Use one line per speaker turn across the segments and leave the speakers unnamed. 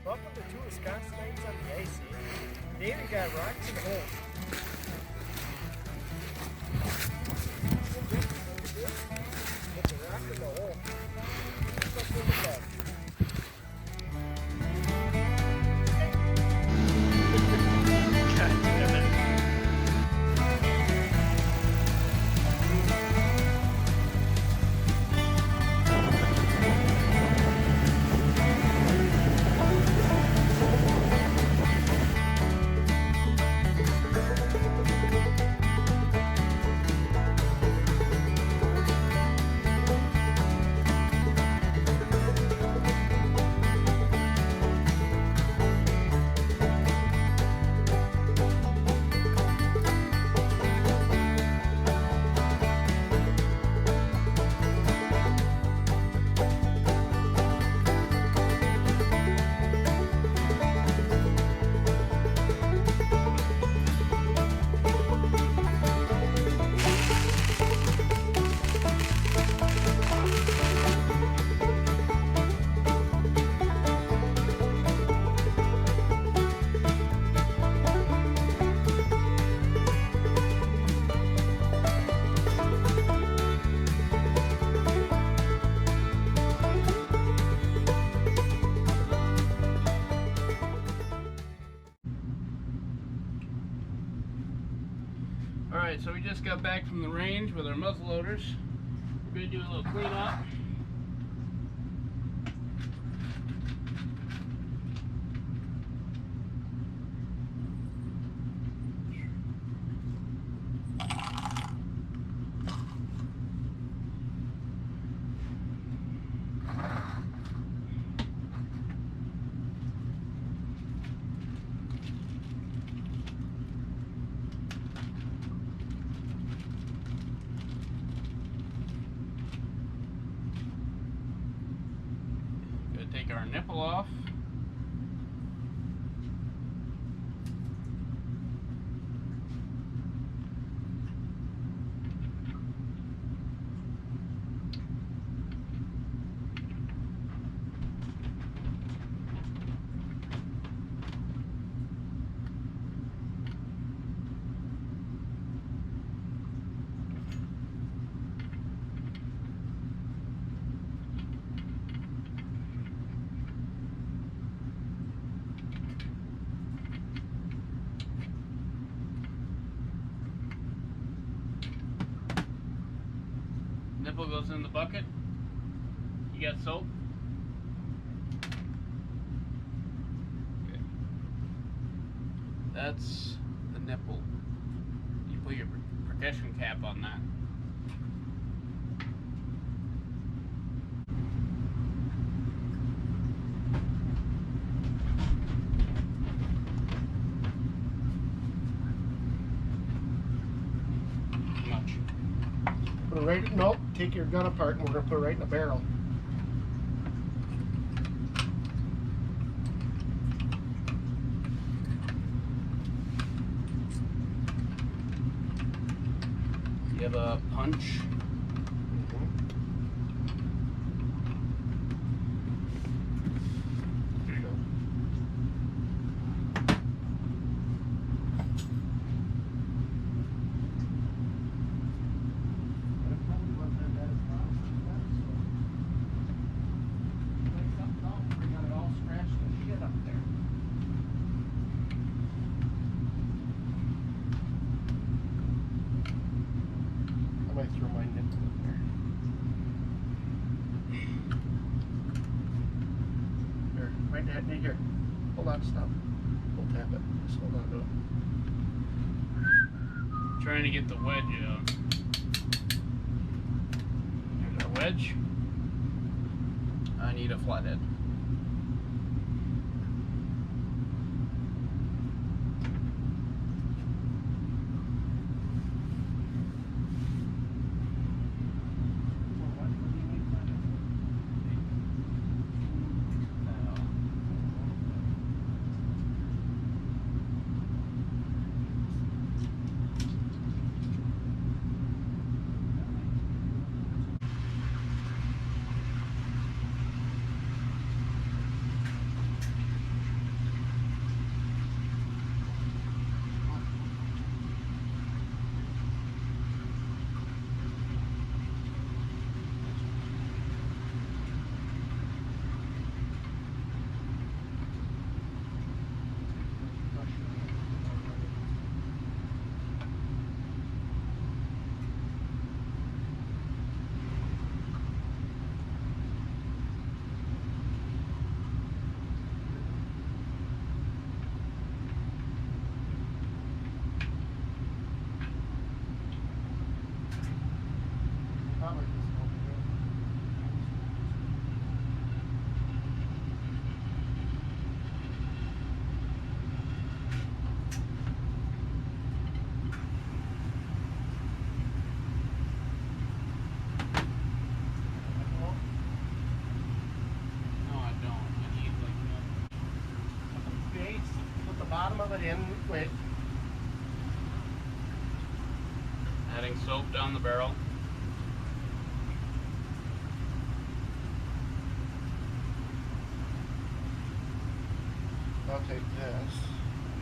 Welcome to two Wisconsinites on the ice. Today we got rocks in the hole. Put the rock in the hole. Let's go in the bed.
Alright, so we just got back from the range with our muzzle loaders. We're going to do a little cleanup. Take our nipple off. Nipple goes in the bucket. You got soap? Okay. That's the nipple. You put your percussion cap on that.
Put it right, nope, take your gun apart and we're going to put it right in the barrel.
You have a punch.
I might throw my nipple in there. Here, right here. Hold on, stop. We'll tap it. Just hold on to it.
Trying to get the wedge out. There's our wedge. I need a flathead.
color just over here.
No, I don't. I need like
Base, put the bottom of it in with
adding soap down the barrel.
I'll take this.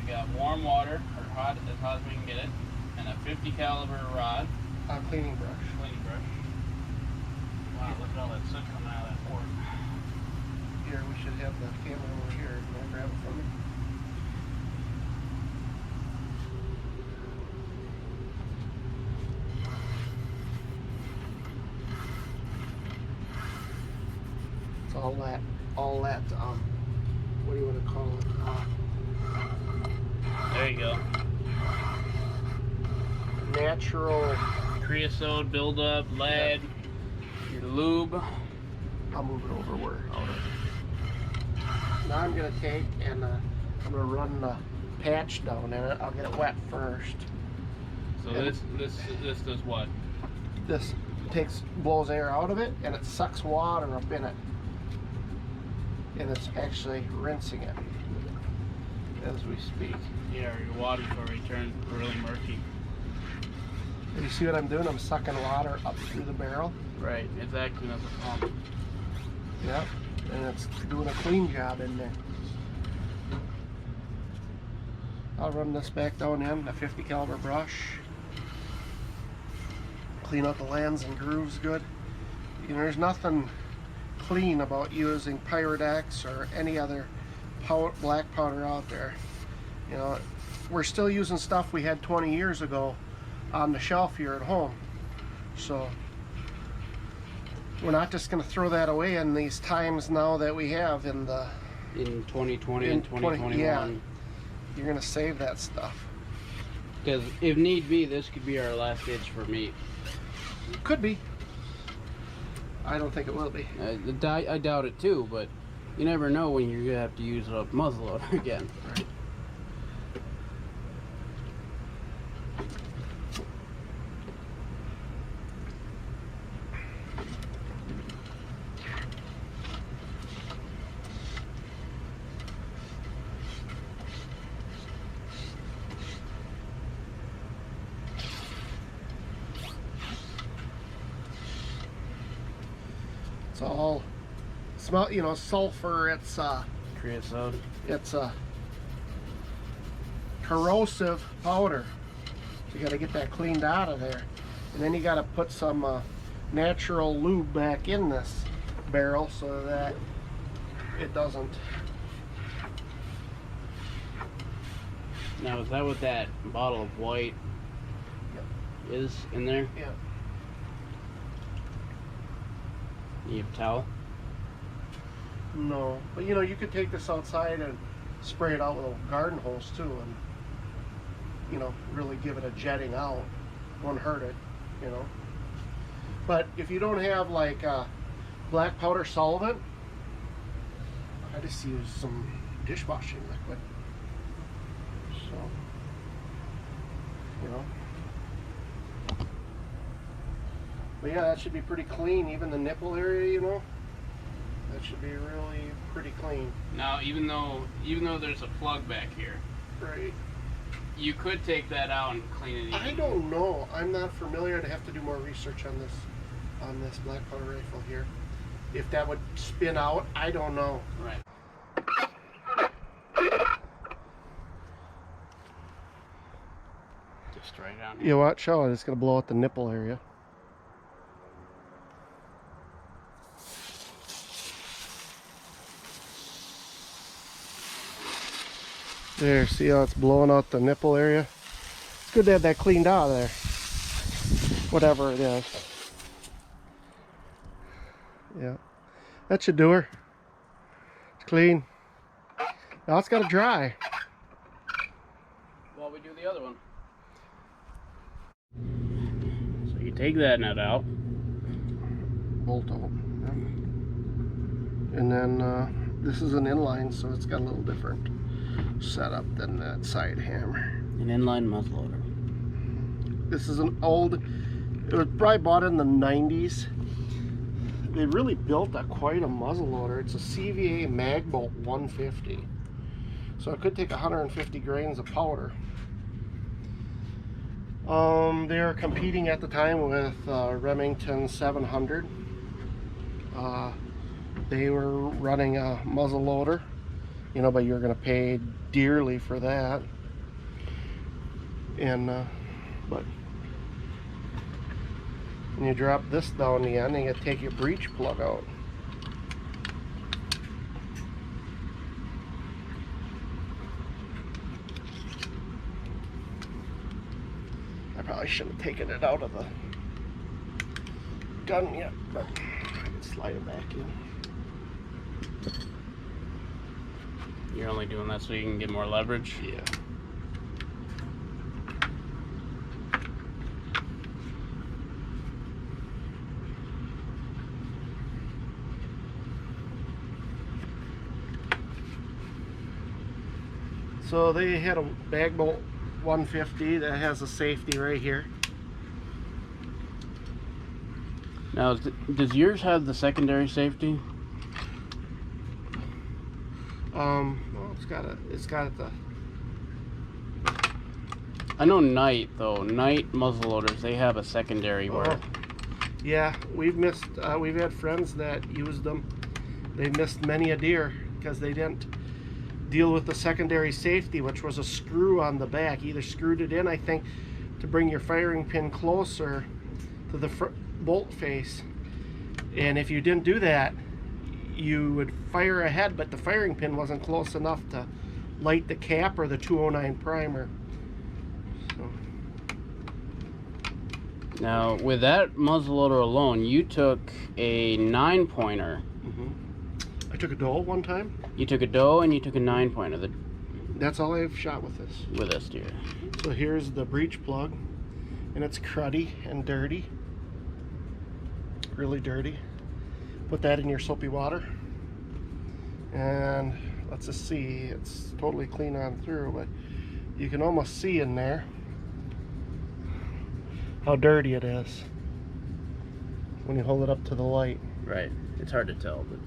We got warm water, or hot as we can get it, and a 50 caliber rod.
A cleaning brush.
Cleaning brush. Wow, look at all that soot coming out of that port.
Here, we should have the camera over here. Can I grab it from me? It's all that, what do you want to call it?
There you go.
Natural.
Creosote buildup, lead, your lube.
I'll move it over where out of. Now I'm gonna take and I'm gonna run the patch down in it. I'll get it wet first.
So
And
this does what?
This blows air out of it, and it sucks water up in it, and it's actually rinsing it as we speak.
Yeah, your water's already turned really murky.
You see what I'm doing? I'm sucking water up through the barrel.
Right, it's acting as a pump.
Yep, and it's doing a clean job in there. I'll run this back down in a 50 caliber brush. Clean out the lands and grooves good. You know, there's nothing clean about using Pyrodex or any other black powder out there. You know, we're still using stuff we had 20 years ago on the shelf here at home. So we're not just going to throw that away in these times now that we have in
2020 and 2021.
Yeah, you're going to save that stuff.
Because if need be, this could be our last ditch for meat.
Could be. I don't think it will be.
I doubt it too, but you never know when you're going to have to use a muzzleloader again.
Right. It's all smell, you know, sulfur. It's
Creosote.
it's a corrosive powder. You got to get that cleaned out of there, and then you got to put some natural lube back in this barrel so that it doesn't.
Now, is that what that bottle of white is in there?
Yeah.
You have a towel?
No, but you know, you could take this outside and spray it out with a garden hose too, and you know, really give it a jetting out. Won't hurt it, you know. But if you don't have like black powder solvent, I just use some dishwashing liquid. So, you know. But yeah, that should be pretty clean. Even the nipple area, you know, that should be really pretty clean.
Now, even though there's a plug back here,
Right.
you could take that out and clean it.
I don't know. I'm not familiar. I'd have to do more research on this black powder rifle here. If that would spin out, I don't know.
Right. Just right down here.
You watch out, it's gonna blow out the nipple area. There, see how it's blowing out the nipple area? It's good to have that cleaned out of there. Whatever it is. Yeah. That should do her. It's clean. Now it's gotta dry.
While we do the other one. So you take that nut out.
bolt out. Yep. And then this is an inline, so it's got a little different setup than that side hammer.
An inline muzzleloader.
This is an old, it was probably bought in the 90s. They really built quite a muzzleloader. It's a CVA Magbolt 150. So it could take 150 grains of powder. They were competing at the time with Remington 700. They were running a muzzle loader, you know, but you're going to pay dearly for that. And but when you drop this down the end, you take your breech plug out. I probably shouldn't have taken it out of the gun yet, but I can slide it back in.
You're only doing that so you can get more leverage?
Yeah. So they had a Magbolt 150 that has a safety right here.
Now, does yours have the secondary safety?
Well, it's got the.
I know Knight though. Knight muzzleloaders, they have a secondary where.
Yeah, we've had friends that used them. They missed many a deer because they didn't deal with the secondary safety, which was a screw on the back. Either screwed it in, I think, to bring your firing pin closer to the bolt face, and if you didn't do that, you would fire ahead, but the firing pin wasn't close enough to light the cap or the 209 primer. So.
Now, with that muzzleloader alone, you took a 9-pointer.
I took a doe one time.
You took a doe and you took a 9-pointer.
That's all I've shot with this.
With this deer.
So here's the breech plug, and it's cruddy and dirty. Really dirty. Put that in your soapy water, and let's just see, it's totally clean on through, but you can almost see in there how dirty it is when you hold it up to the light.
Right. It's hard to tell, but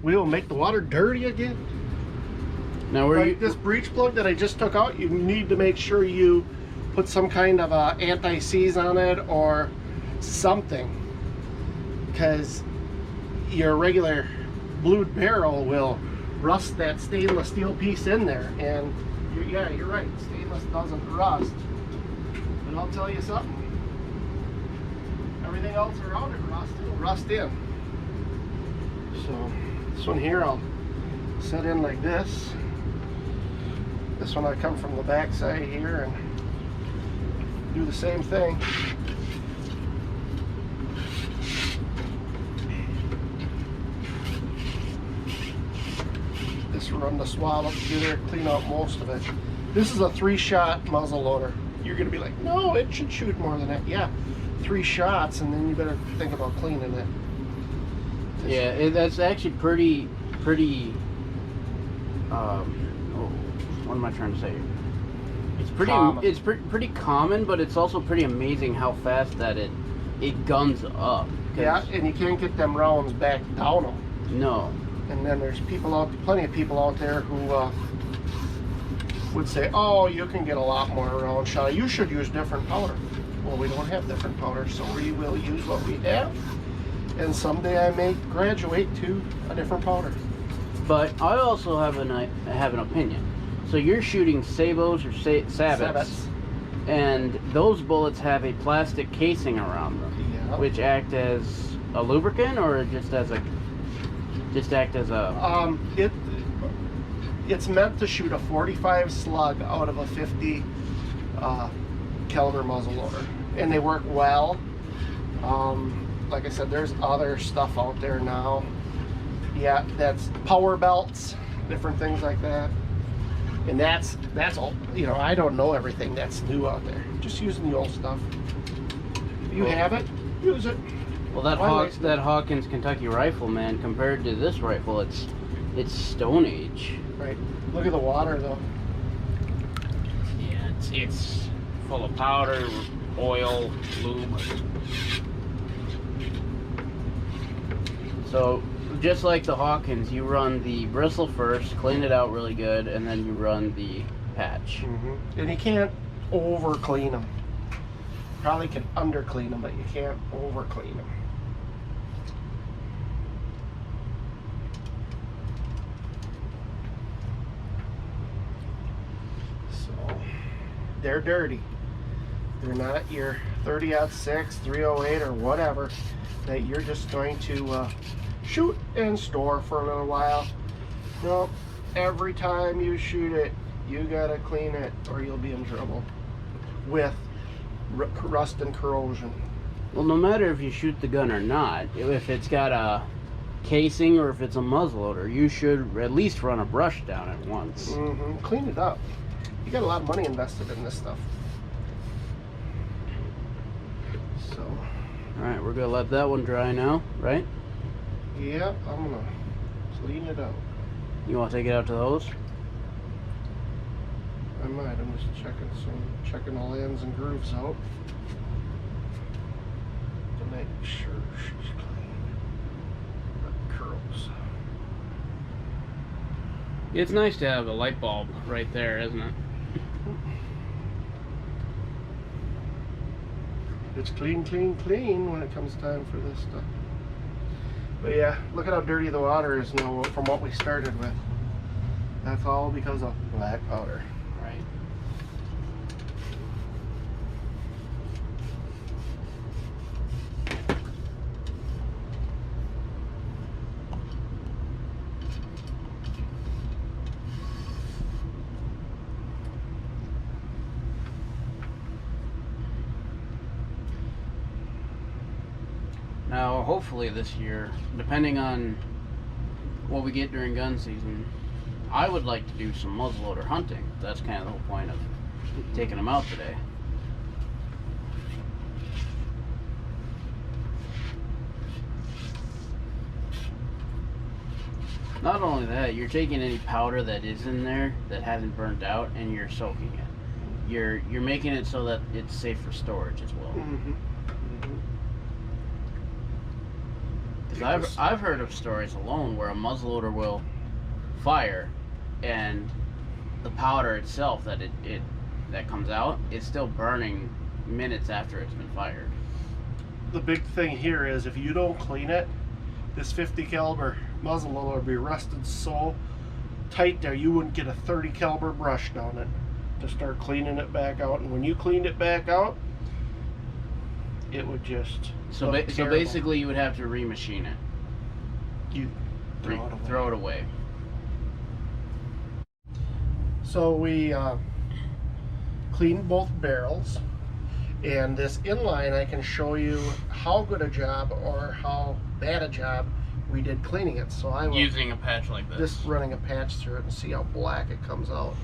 we will make the water dirty again.
Now,
This breech plug that I just took out, you need to make sure you put some kind of anti-seize on it or something, because your regular blued barrel will rust that stainless steel piece in there. And yeah, you're right, stainless doesn't rust, but I'll tell you something, everything else around it will rust in. So this one here I'll set in like this. This one I come from the back side here and do the same thing. Just run the swab up through there, clean out most of it. This is a 3-shot muzzle loader. You're gonna be like, no, it should shoot more than that. Yeah, 3 shots, and then you better think about cleaning it.
yeah, that's actually pretty. What am I trying to say? It's pretty.
Common.
It's pretty common, but it's also pretty amazing how fast that it guns up.
Yeah, and you can't get them rounds back down them.
No.
And then there's plenty of people out there who would say, oh, you can get a lot more round shot. You should use different powder. Well, we don't have different powder, so we will use what we have. And someday I may graduate to a different powder.
But I also have an opinion. So you're shooting sabots or sabots, and those bullets have a plastic casing around them, which act as a lubricant, or just act as a.
It's meant to shoot a 45 slug out of a 50 caliber muzzle loader, and they work well. Like I said, there's other stuff out there now. Yeah, that's power belts, different things like that. And that's all, you know, I don't know everything that's new out there. Just using the old stuff. If you have it, use it.
Well, that Hawkins Kentucky rifle, man, compared to this rifle, it's Stone Age.
Right. Look at the water, though.
Yeah, it's full of powder, oil, lube. So, just like the Hawkins, you run the bristle first, clean it out really good, and then you run the patch.
Mm-hmm. And you can't over clean them. Probably can under clean them, but you can't over clean them. So they're dirty. They're not your 30-06, 308, or whatever that you're just going to shoot and store for a little while. No, every time you shoot it, you gotta clean it or you'll be in trouble with rust and corrosion.
Well, no matter if you shoot the gun or not, if it's got a casing or if it's a muzzleloader, you should at least run a brush down it once.
Mm-hmm. Clean it up. You got a lot of money invested in this stuff. So.
All right, we're gonna let that one dry now, right?
Yeah, I'm gonna clean it out.
You want to take it out to the hose?
I might. I'm just checking the lands and grooves out to make sure she's clean. Not curls.
It's nice to have a light bulb right there, isn't it?
It's clean, clean, clean when it comes time for this stuff. But yeah, look at how dirty the water is now from what we started with. That's all because of black powder.
Right. Now, hopefully this year, depending on what we get during gun season, I would like to do some muzzleloader hunting. That's kind of the whole point of taking them out today. Not only that, you're taking any powder that is in there that hasn't burnt out and you're soaking it. You're making it so that it's safe for storage as well.
Mm-hmm.
Because I've heard of stories alone where a muzzleloader will fire and the powder itself that comes out is still burning minutes after it's been fired.
The big thing here is if you don't clean it, this 50 caliber muzzleloader will be rusted so tight there you wouldn't get a 30 caliber brush down it to start cleaning it back out. And when you cleaned it back out, it would just
so basically you would have to remachine it.
You
throw it away.
So we cleaned both barrels, and this inline I can show you how good a job or how bad a job we did cleaning it. So I will
using a patch like this,
just running a patch through it and see how black it comes out.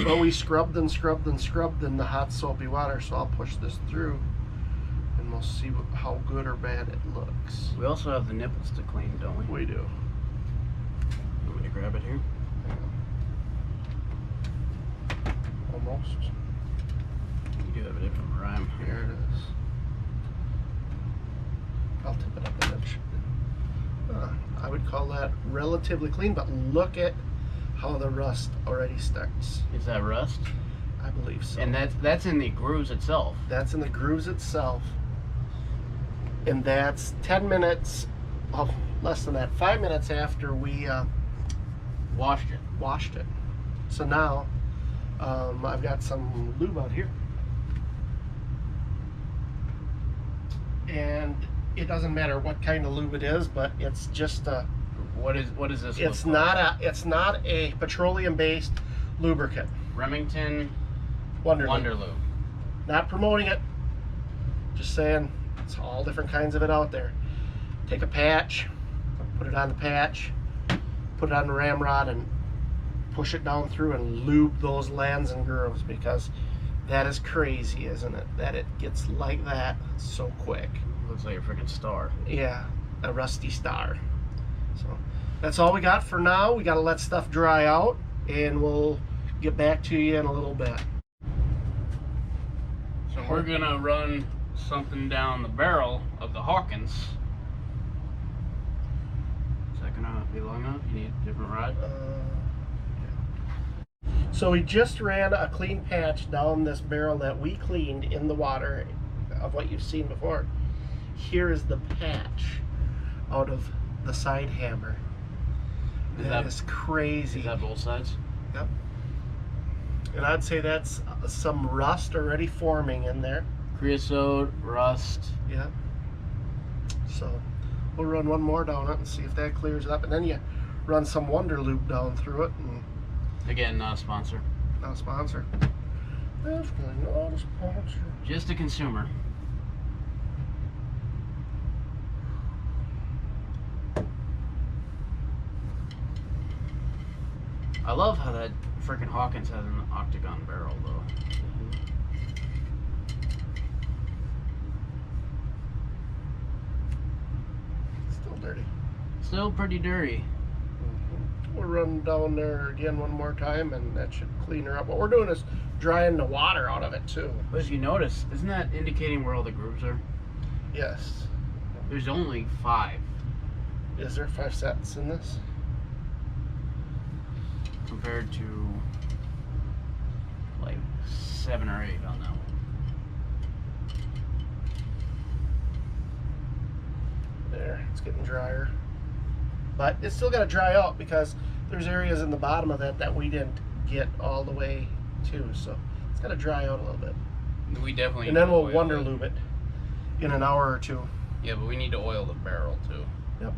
But we scrubbed and scrubbed and scrubbed in the hot soapy water, so I'll push this through and we'll see how good or bad it looks.
We also have the nipples to clean, don't we?
We do.
Want me to grab it here?
Almost.
You do have a different rhyme.
Here it is. I'll tip it up an inch. I would call that relatively clean, but look at how the rust already starts.
Is that rust?
I believe so.
And that's in the grooves itself.
That's in the grooves itself. And that's 10 minutes, oh, less than that, 5 minutes after we washed it. So now, I've got some lube out here. And it doesn't matter what kind of lube it is, but it's just a...
What is this?
It's not a petroleum-based lubricant.
Remington
Wonder
Lube.
Not promoting it. Just saying, it's all different kinds of it out there. Take a patch, put it on the patch, put it on the ramrod, and push it down through and lube those lands and grooves, because that is crazy, isn't it? That it gets like that so quick.
Looks like a freaking star.
Yeah, a rusty star. So that's all we got for now. We got to let stuff dry out, and we'll get back to you in a little bit.
So we're gonna run something down the barrel of the Hawkins. Is that gonna be long enough? You need a different rod?
Yeah. So we just ran a clean patch down this barrel that we cleaned in the water of what you've seen before. Here is the patch out of the side hammer. That is crazy.
Is that both sides?
Yep. And I'd say that's some rust already forming in there.
Creosote, rust.
Yeah. So we'll run one more down it and see if that clears up. And then you run some Wonder Lube down through it. And
again, not a sponsor.
not a sponsor. Definitely not a sponsor.
Just a consumer. I love how that freaking Hawkins has an octagon barrel, though.
Still dirty.
Still pretty dirty.
We'll run down there again one more time, and that should clean her up. What we're doing is drying the water out of it too.
But as you notice, isn't that indicating where all the grooves are?
Yes.
There's only 5.
Is there 5 sets in this?
Compared to like 7 or 8 on that one.
There, it's getting drier. But it's still got to dry out because there's areas in the bottom of that we didn't get all the way to. So it's got to dry out a little bit.
We definitely.
And then we'll Wonder Lube it in an hour or two.
Yeah, but we need to oil the barrel too.
Yep.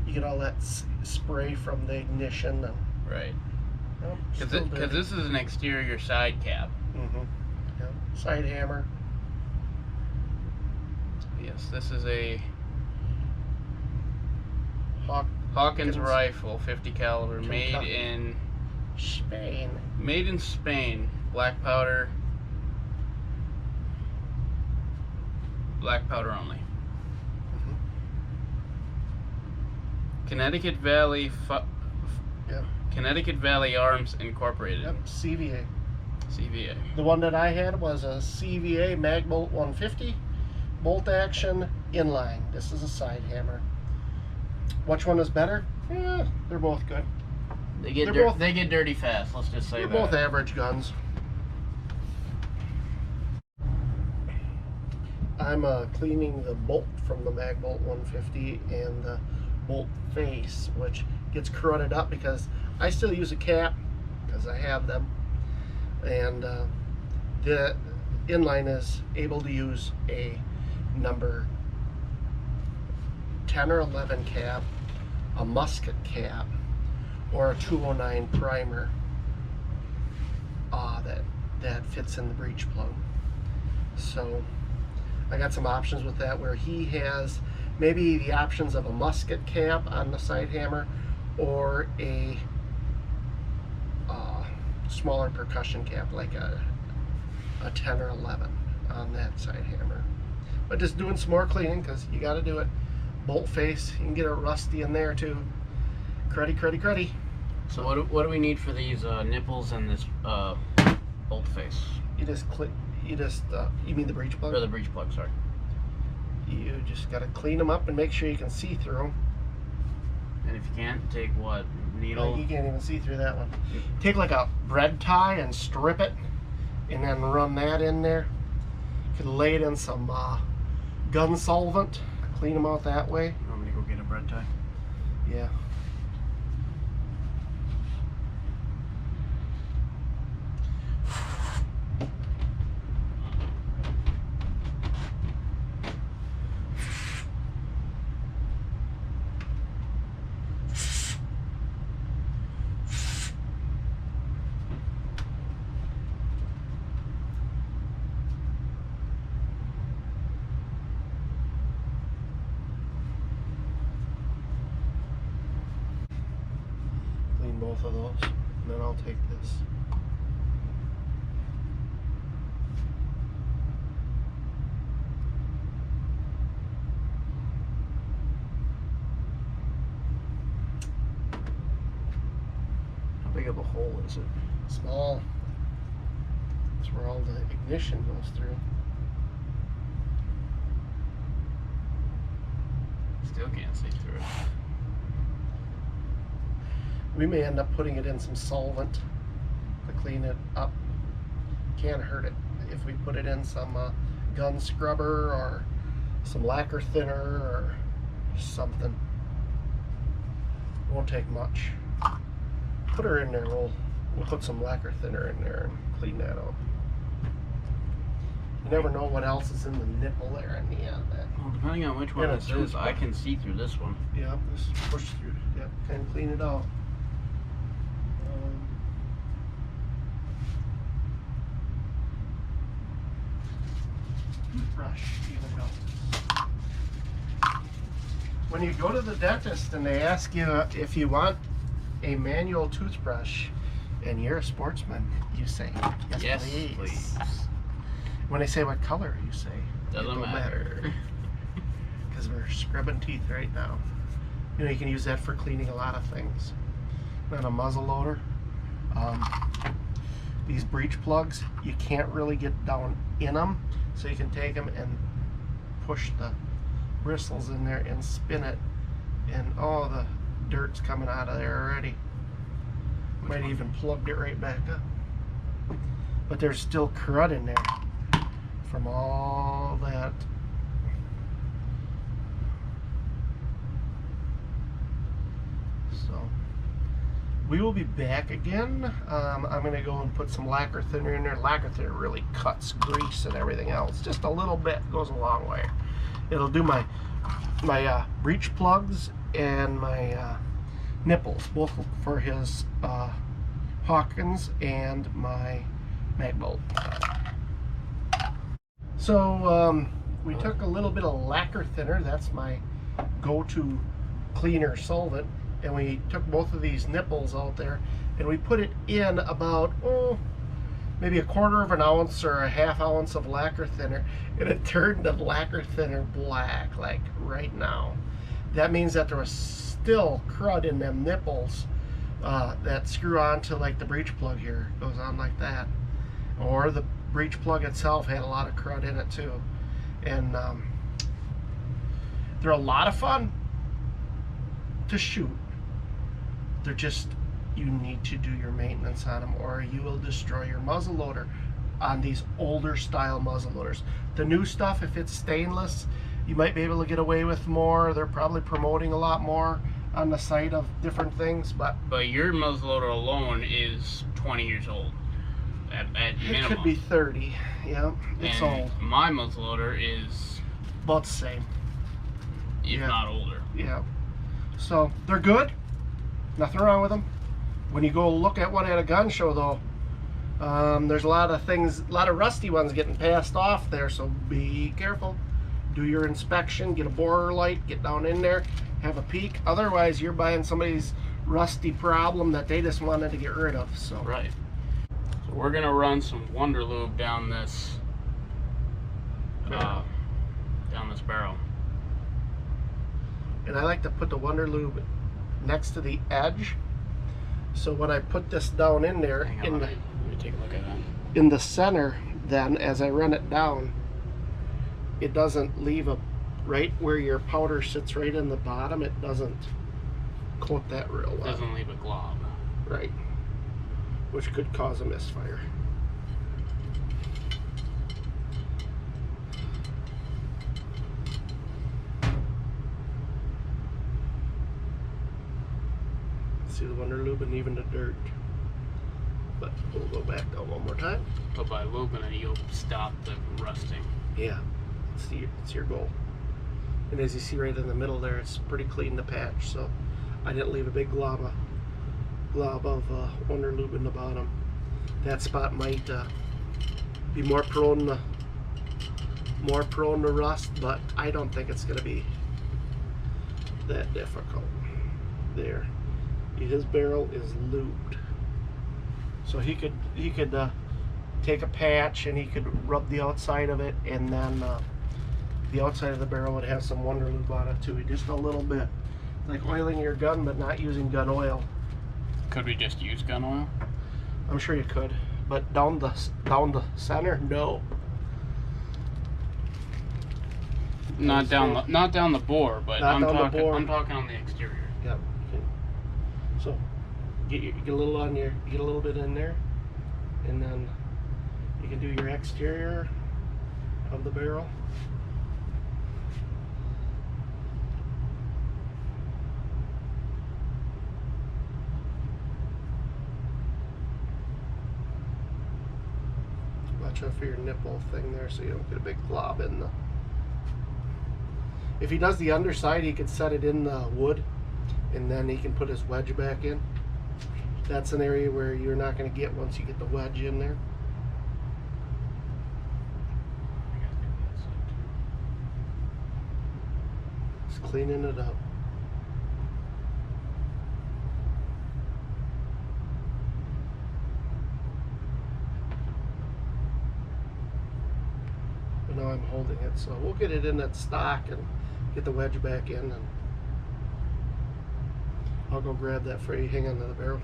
You get all that spray from the ignition. And,
right.
Because
Because this is an exterior side cap.
Mm-hmm. Yep. Side hammer.
Yes, this is a
Hawkins
rifle, 50 caliber, made in
Spain.
Made in Spain. Black powder. Black powder only.
Mm-hmm.
Connecticut Valley.
Yep.
Connecticut Valley Arms Incorporated.
Yep. CVA.
CVA.
The one that I had was a CVA Magbolt 150 bolt action inline. This is a side hammer. Which one is better? Yeah, they're both good.
They get dirty fast. Let's just say
they're
that.
both average guns. I'm cleaning the bolt from the Magbolt 150 and the bolt face, which gets corroded up because I still use a cap because I have them, and the inline is able to use a number 10 or 11 cap, a musket cap, or a 209 primer that fits in the breech plug. So I got some options with that where he has maybe the options of a musket cap on the side hammer or a smaller percussion cap like a 10 or 11 on that side hammer. But just doing some more cleaning because you got to do it. Bolt face, you can get it rusty in there too. Cruddy.
So what do we need for these nipples and this bolt face?
You mean the breech plug?
Or the breech plug, sorry.
You just got to clean them up and make sure you can see through them.
And if you can't, take what? Needle?
You can't even see through that one. Take like a bread tie and strip it and then run that in there. You could lay it in some gun solvent, clean them out that way.
You want me to go get a bread tie?
Yeah. Both of those, and then I'll take this.
big of a hole is it?
Small. That's where all the ignition goes through.
Still can't see through it.
We may end up putting it in some solvent to clean it up. Can't hurt it if we put it in some gun scrubber or some lacquer thinner or something. Won't take much. Put her in there. We'll put some lacquer thinner in there and clean that out. You never know what else is in the nipple there in the end.
Well, depending on which one this is, I can see through this one.
Yeah, just push through. Yep, and clean it out. Toothbrush, even helps. When you go to the dentist and they ask you if you want a manual toothbrush, and you're a sportsman, you say yes, please. When they say what color, you say
doesn't matter.
Because we're scrubbing teeth right now. You know, you can use that for cleaning a lot of things. Not a muzzle loader. These breech plugs, you can't really get down in them, so you can take them and push the bristles in there and spin it, and all the dirt's coming out of there already. Might even plugged it right back up. But there's still crud in there from all that. So we will be back again. I'm going to go and put some lacquer thinner in there. Lacquer thinner really cuts grease and everything else. Just a little bit goes a long way. It'll do my breech plugs and my nipples, both for his Hawkins and my mag bolt. So we took a little bit of lacquer thinner. That's my go-to cleaner solvent. And we took both of these nipples out there and we put it in about maybe 1/4 of an ounce or a 1/2 ounce of lacquer thinner, and it turned the lacquer thinner black, like right now. That means that there was still crud in them nipples that screw on to like the breech plug here. It goes on like that. Or the breech plug itself had a lot of crud in it too. And they're a lot of fun to shoot. They're just, you need to do your maintenance on them or you will destroy your muzzle loader on these older style muzzle loaders. The new stuff, if it's stainless, you might be able to get away with more. They're probably promoting a lot more on the site of different things, but
your muzzle loader alone is 20 years old at minimum.
It could be 30. Yeah, it's old.
My muzzle loader is
about the same,
if not older.
Yeah. So they're good. Nothing wrong with them. When you go look at one at a gun show, though, there's a lot of things, a lot of rusty ones getting passed off there. So be careful. Do your inspection. Get a borer light. Get down in there. Have a peek. Otherwise, you're buying somebody's rusty problem that they just wanted to get rid of. So
right. So we're gonna run some Wonder Lube down this barrel.
And I like to put the Wonder Lube next to the edge. So when I put this down in there,
let me take a look at that.
In the center, then as I run it down, it doesn't leave a right where your powder sits right in the bottom. It doesn't coat that real well.
Doesn't leave a glob.
Right. Which could cause a misfire. See the Wonder Lube and even the dirt. But we'll go back down one more time.
But by lubing it, you'll stop the rusting.
Yeah, it's your goal. And as you see right in the middle there, it's pretty clean to patch. So I didn't leave a big glob of Wonder Lube in the bottom. That spot might be more prone to rust, but I don't think it's going to be that difficult. There. His barrel is lubed, so he could take a patch and he could rub the outside of it, and then the outside of the barrel would have some Wonder Lube on it too, just a little bit, like oiling your gun but not using gun oil.
Could we just use gun oil?
I'm sure you could, but down the center, no.
Not down the bore, but
Not
I'm
down the
talking
bore.
I'm talking on the exterior.
Yep. Okay. So get a little on your, get a little bit in there, and then you can do your exterior of the barrel. Watch out for your nipple thing there so you don't get a big glob in the... If he does the underside, he could set it in the wood, and then he can put his wedge back in. That's an area where you're not going to get once you get the wedge in there. Just cleaning it up. But now I'm holding it, so we'll get it in that stock and get the wedge back in, and I'll go grab that for you. Hang on to the barrel.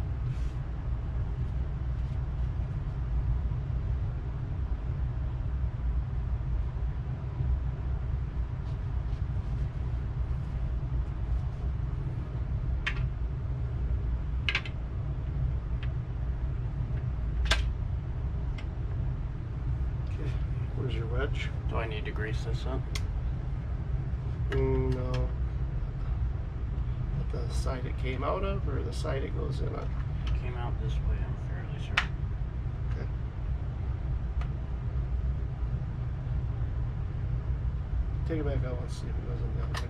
Okay, where's your wedge?
Do I need to grease this up?
No. But the side it came out of, or the side it goes in on?
It came out this way, I'm fairly sure.
Okay. Take it back out. Let's see if it goes in the other way.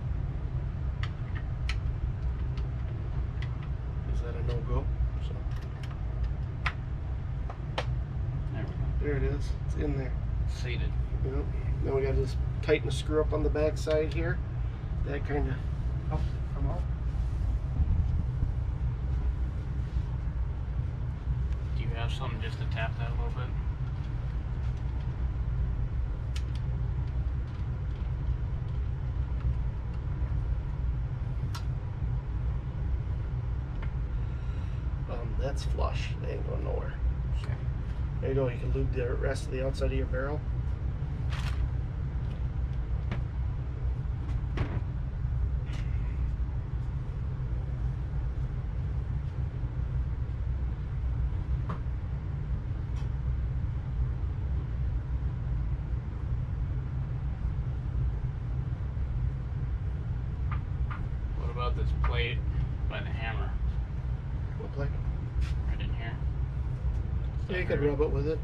Is that a no-go? So,
There we go.
there it is. It's in there.
Seated.
Yep. Then we got to just tighten the screw up on the back side here. That kind of helps it come out.
Do you have something just to tap that a little bit?
That's flush. They ain't going nowhere.
Okay.
There you go. You can lube the rest of the outside of your barrel.
What about this plate by the hammer?
What plate?
Right in here.
Yeah, you could rub it with it.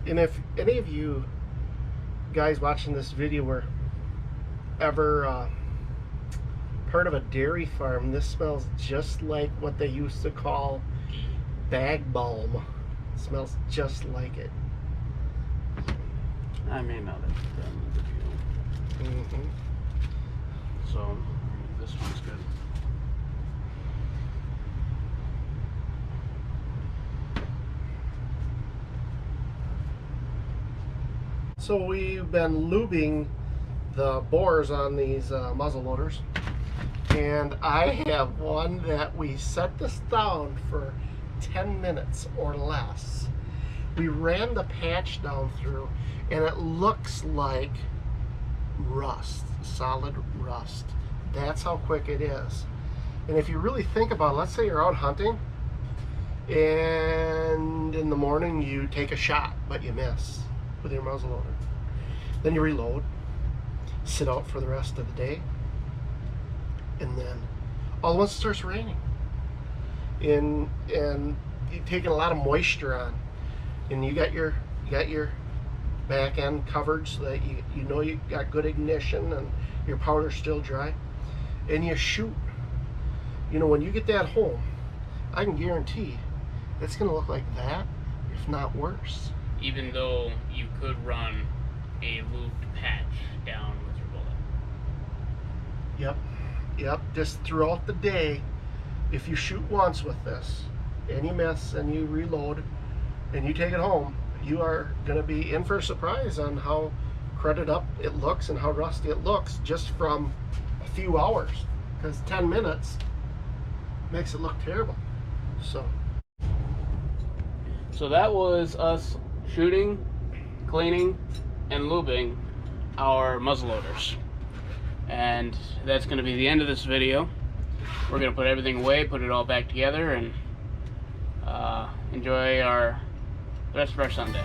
And if any of you guys watching this video were ever part of a dairy farm, this smells just like what they used to call bag balm. It smells just like it.
I may not have done the video.
Mm-hmm.
So this one's good.
So we've been lubing the bores on these muzzle loaders, and I have one that we set this down for 10 minutes or less. We ran the patch down through, and it looks like rust, solid rust. That's how quick it is. And if you really think about it, let's say you're out hunting, and in the morning you take a shot, but you miss with your muzzle loader. Then you reload, sit out for the rest of the day, and then all at once it starts raining. And you're taking a lot of moisture on, and you got your back end covered so that you know you got good ignition and your powder's still dry, and you shoot. You know, when you get that home, I can guarantee it's gonna look like that, if not worse.
Even though you could run a lubed patch down with your bullet.
Yep. Just throughout the day, if you shoot once with this and you miss and you reload and you take it home, you are going to be in for a surprise on how credit up it looks and how rusty it looks just from a few hours, because 10 minutes makes it look terrible. So
that was us shooting, cleaning, and lubing our muzzle loaders. And that's going to be the end of this video. We're going to put everything away, put it all back together, and enjoy the rest of our Sunday.